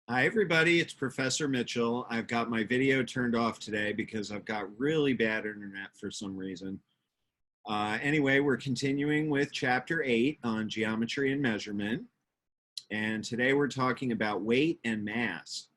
Hi everybody, it's Professor Mitchell. I've got my video turned off today because I've got really bad internet for some reason. Anyway, we're continuing with Chapter 8 on geometry and measurement. And today we're talking about weight and mass.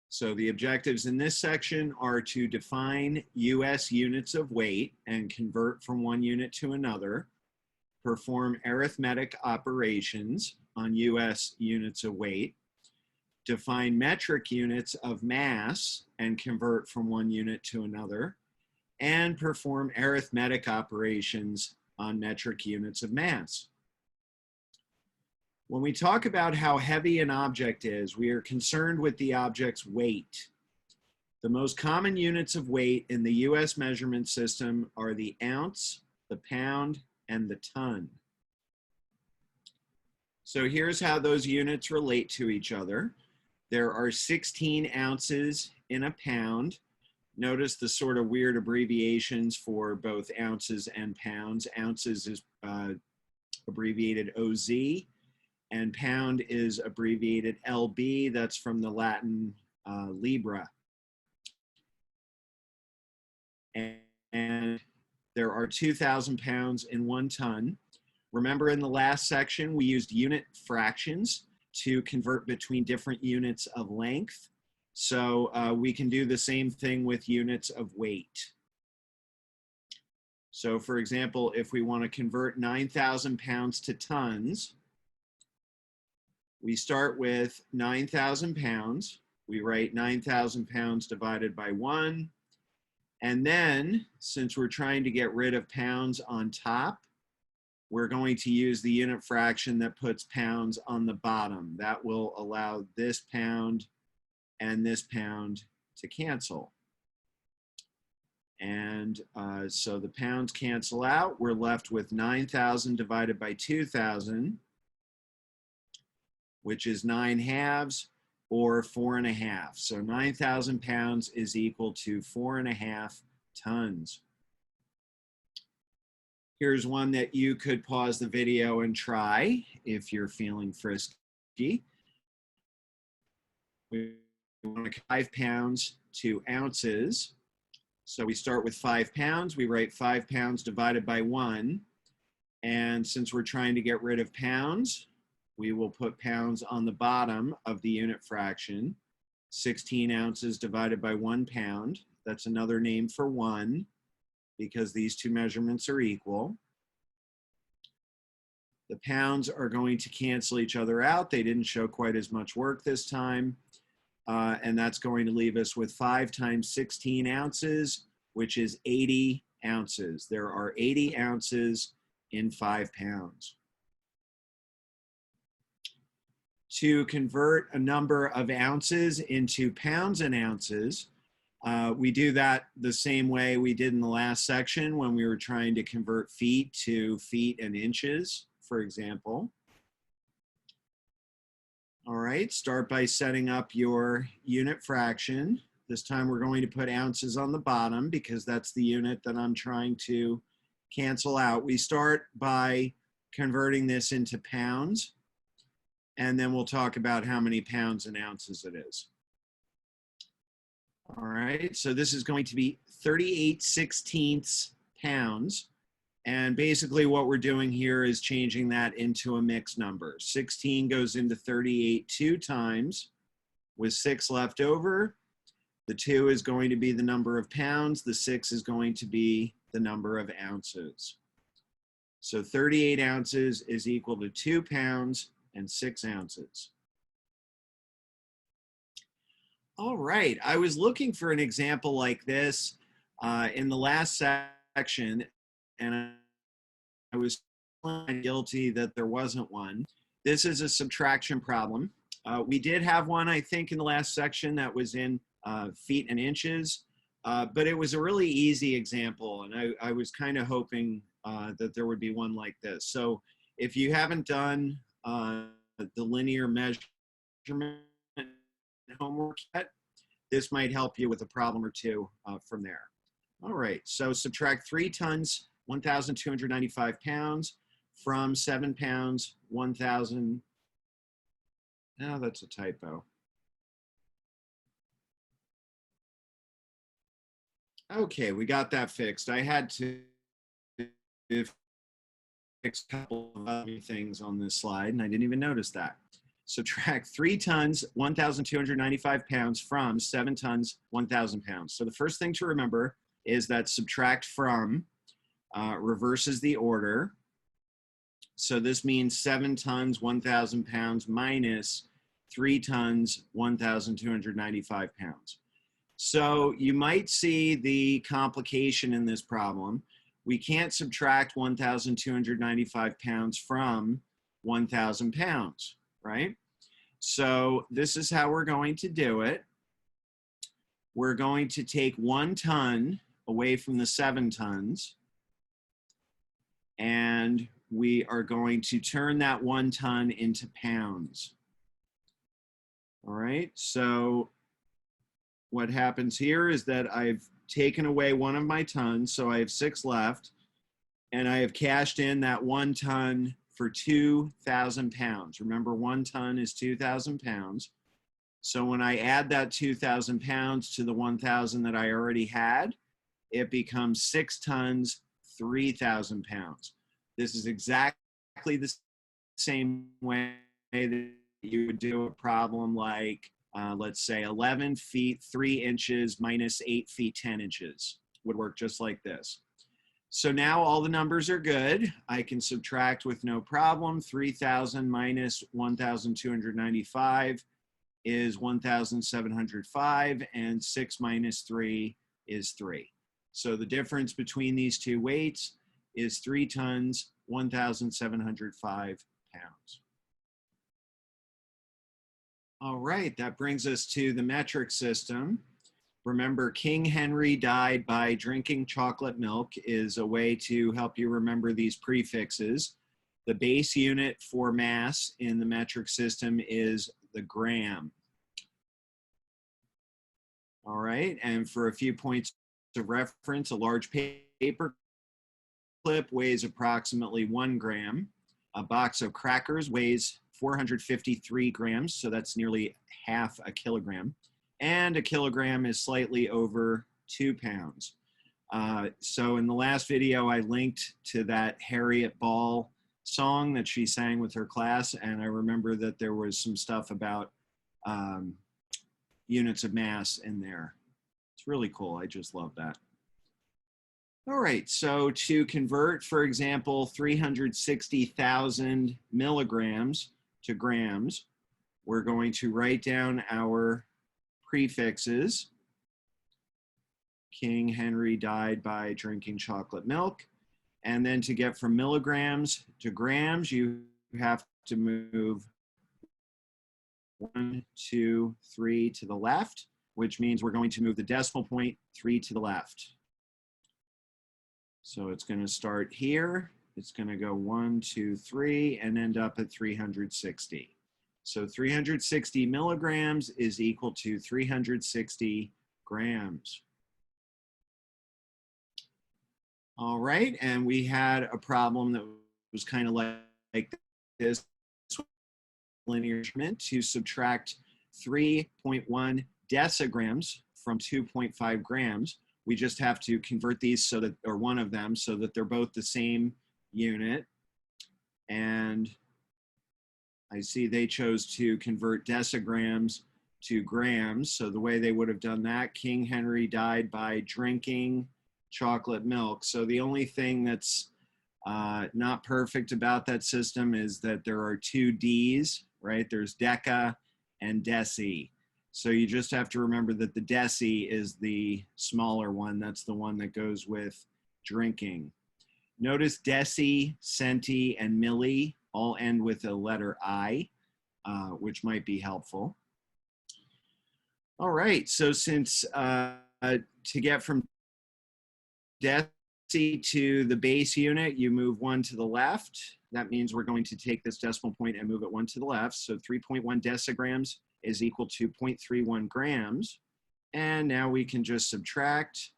So the objectives in this section are to define US units of weight and convert from one unit to another, perform arithmetic operations on US units of weight, define metric units of mass and convert from one unit to another, and perform arithmetic operations on metric units of mass. When we talk about how heavy an object is, we are concerned with the object's weight. The most common units of weight in the US measurement system are the ounce, the pound, and the ton. So here's how those units relate to each other. There are 16 ounces in a pound. Notice the sort of weird abbreviations for both ounces and pounds. Ounces is abbreviated OZ, and pound is abbreviated LB. That's from the Latin libra. And there are 2,000 pounds in 1 ton. Remember in the last section, we used unit fractions to convert between different units of length. So we can do the same thing with units of weight. So for example, if we want to convert 9,000 pounds to tons, we start with 9,000 pounds. We write 9,000 pounds divided by 1. And then, since we're trying to get rid of pounds on top, we're going to use the unit fraction that puts pounds on the bottom. That will allow this pound and this pound to cancel. And so the pounds cancel out. We're left with 9,000 divided by 2,000, which is 9 halves, or 4.5. So 9,000 pounds is equal to 4.5 tons. Here's one that you could pause the video and try if you're feeling frisky. We want to 5 pounds to ounces. So we start with 5 pounds. We write 5 pounds divided by 1. And since we're trying to get rid of pounds, we will put pounds on the bottom of the unit fraction. 16 ounces divided by 1 pound. That's another name for 1, because these two measurements are equal. The pounds are going to cancel each other out. They didn't show quite as much work this time. And that's going to leave us with 5 times 16 ounces, which is 80 ounces. There are 80 ounces in 5 pounds. To convert a number of ounces into pounds and ounces, we do that the same way we did in the last section when we were trying to convert feet to feet and inches, for example. All right, start by setting up your unit fraction. This time we're going to put ounces on the bottom because that's the unit that I'm trying to cancel out. We start by converting this into pounds, and then we'll talk about how many pounds and ounces it is. All right, so this is going to be 38/16 pounds. And basically what we're doing here is changing that into a mixed number. 16 goes into 38 2 times with 6 left over. The 2 is going to be the number of pounds. The 6 is going to be the number of ounces. So 38 ounces is equal to 2 pounds and 6 ounces. All right, I was looking for an example like this in the last section, and I was guilty that there wasn't one. This is a subtraction problem. We did have one, I think, in the last section that was in feet and inches, but it was a really easy example, and I was kind of hoping that there would be one like this. So if you haven't done the linear measurement homework yet, this might help you with a problem or two from there. All right, so subtract 3 tons, 1,295 pounds from 7 pounds, 1,000 Oh, that's a typo. Okay, we got that fixed. I had to fix a couple of other things on this slide, and I didn't even notice that. Subtract 3 tons, 1,295 pounds from 7 tons, 1,000 pounds. So the first thing to remember is that subtract from reverses the order. So this means 7 tons, 1,000 pounds minus 3 tons, 1,295 pounds. So you might see the complication in this problem. We can't subtract 1,295 pounds from 1,000 pounds, right? So this is how we're going to do it. We're going to take 1 ton away from the 7 tons, and we are going to turn that 1 ton into pounds. All right, so what happens here is that I've taken away 1 of my tons, so I have 6 left, and I have cashed in that 1 ton for 2,000 pounds. Remember, 1 ton is 2,000 pounds. So when I add that 2,000 pounds to the 1,000 that I already had, it becomes 6 tons, 3,000 pounds. This is exactly the same way that you would do a problem like, let's say 11 feet 3 inches minus 8 feet 10 inches would work just like this. So now all the numbers are good. I can subtract with no problem. 3,000 minus 1,295 is 1,705, and 6 minus 3 is 3. So the difference between these two weights is 3 tons, 1,705 pounds. All right, that brings us to the metric system. Remember, King Henry died by drinking chocolate milk is a way to help you remember these prefixes. The base unit for mass in the metric system is the gram. All right, and for a few points of reference, a large paper clip weighs approximately 1 gram. A box of crackers weighs 453 grams, so that's nearly half a kilogram. And a kilogram is slightly over 2 pounds. So in the last video, I linked to that Harriet Ball song that she sang with her class, and I remember that there was some stuff about units of mass in there. It's really cool. I just love that. All right, so to convert, for example, 360,000 milligrams to grams, we're going to write down our prefixes. King Henry died by drinking chocolate milk. And then to get from milligrams to grams, you have to move 1, 2, 3 to the left, which means we're going to move the decimal point 3 to the left. So it's going to start here. It's going to go 1, 2, 3, and end up at 360. So 360 milligrams is equal to 360 grams. All right, and we had a problem that was kind of like this linear measurement to subtract 3.1 decigrams from 2.5 grams. We just have to convert these so that, or one of them, so that they're both the same unit. And I see they chose to convert decigrams to grams. So the way they would have done that, King Henry died by drinking chocolate milk. So the only thing that's not perfect about that system is that there are 2 D's, right? There's deca and deci. So you just have to remember that the deci is the smaller one. That's the one that goes with drinking. Notice deci, centi, and milli all end with a letter I, which might be helpful. All right, so since to get from deci to the base unit, you move 1 to the left. That means we're going to take this decimal point and move it 1 to the left. So 3.1 decigrams is equal to 0.31 grams. And now we can just subtract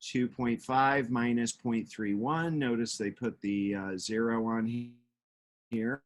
2.5 minus 0.31. Notice they put the 0 on here.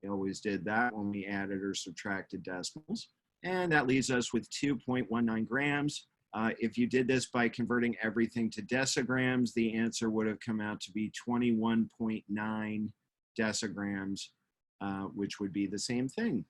We always did that when we added or subtracted decimals. And that leaves us with 2.19 grams. If you did this by converting everything to decigrams, the answer would have come out to be 21.9 decigrams, which would be the same thing.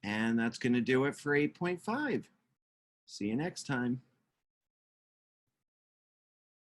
And that's going to do it for 8.5. See you next time.